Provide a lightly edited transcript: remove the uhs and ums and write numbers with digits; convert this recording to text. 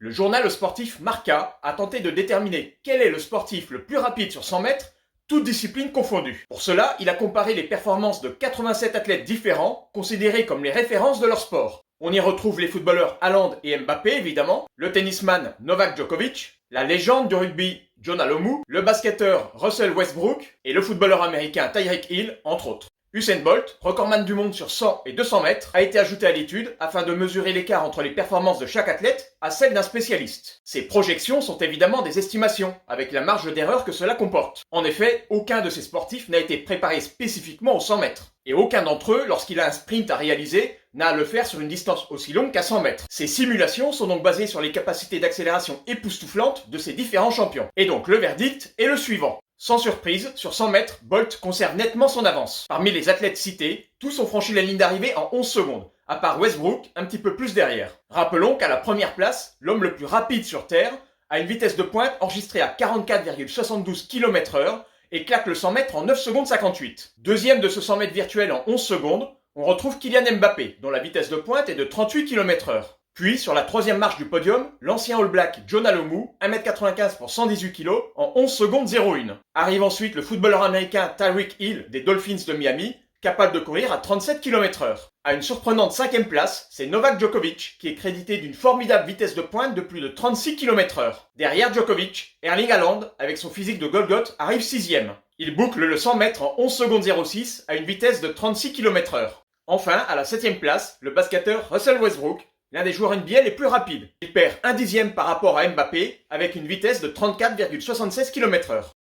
Le journal sportif Marca a tenté de déterminer quel est le sportif le plus rapide sur 100 mètres, toutes disciplines confondues. Pour cela, il a comparé les performances de 87 athlètes différents, considérés comme les références de leur sport. On y retrouve les footballeurs Haaland et Mbappé évidemment, le tennisman Novak Djokovic, la légende du rugby John Alomou, le basketteur Russell Westbrook et le footballeur américain Tyreek Hill, entre autres. Usain Bolt, recordman du monde sur 100 et 200 mètres, a été ajouté à l'étude afin de mesurer l'écart entre les performances de chaque athlète à celles d'un spécialiste. Ces projections sont évidemment des estimations, avec la marge d'erreur que cela comporte. En effet, aucun de ces sportifs n'a été préparé spécifiquement aux 100 mètres. Et aucun d'entre eux, lorsqu'il a un sprint à réaliser, n'a à le faire sur une distance aussi longue qu'à 100 mètres. Ces simulations sont donc basées sur les capacités d'accélération époustouflantes de ces différents champions. Et donc le verdict est le suivant. Sans surprise, sur 100 mètres, Bolt conserve nettement son avance. Parmi les athlètes cités, tous ont franchi la ligne d'arrivée en 11 secondes, à part Westbrook, un petit peu plus derrière. Rappelons qu'à la première place, l'homme le plus rapide sur Terre a une vitesse de pointe enregistrée à 44,72 km/h et claque le 100 mètres en 9 secondes 58. Deuxième de ce 100 mètres virtuel en 11 secondes, on retrouve Kylian Mbappé, dont la vitesse de pointe est de 38 km/h. Puis, sur la troisième marche du podium, l'ancien All Black John Alomou, 1m95 pour 118 kg, en 11 secondes 01. Arrive ensuite le footballeur américain Tyreek Hill des Dolphins de Miami, capable de courir à 37 km/h. À une surprenante 5e place, c'est Novak Djokovic, qui est crédité d'une formidable vitesse de pointe de plus de 36 km/h. Derrière Djokovic, Erling Haaland, avec son physique de Golgoth, arrive 6e. Il boucle le 100 mètres en 11 secondes 06 à une vitesse de 36 km/h. Enfin, à la 7e place, le basketteur Russell Westbrook, l'un des joueurs NBA les plus rapides. Il perd un dixième par rapport à Mbappé avec une vitesse de 34,76 km/h.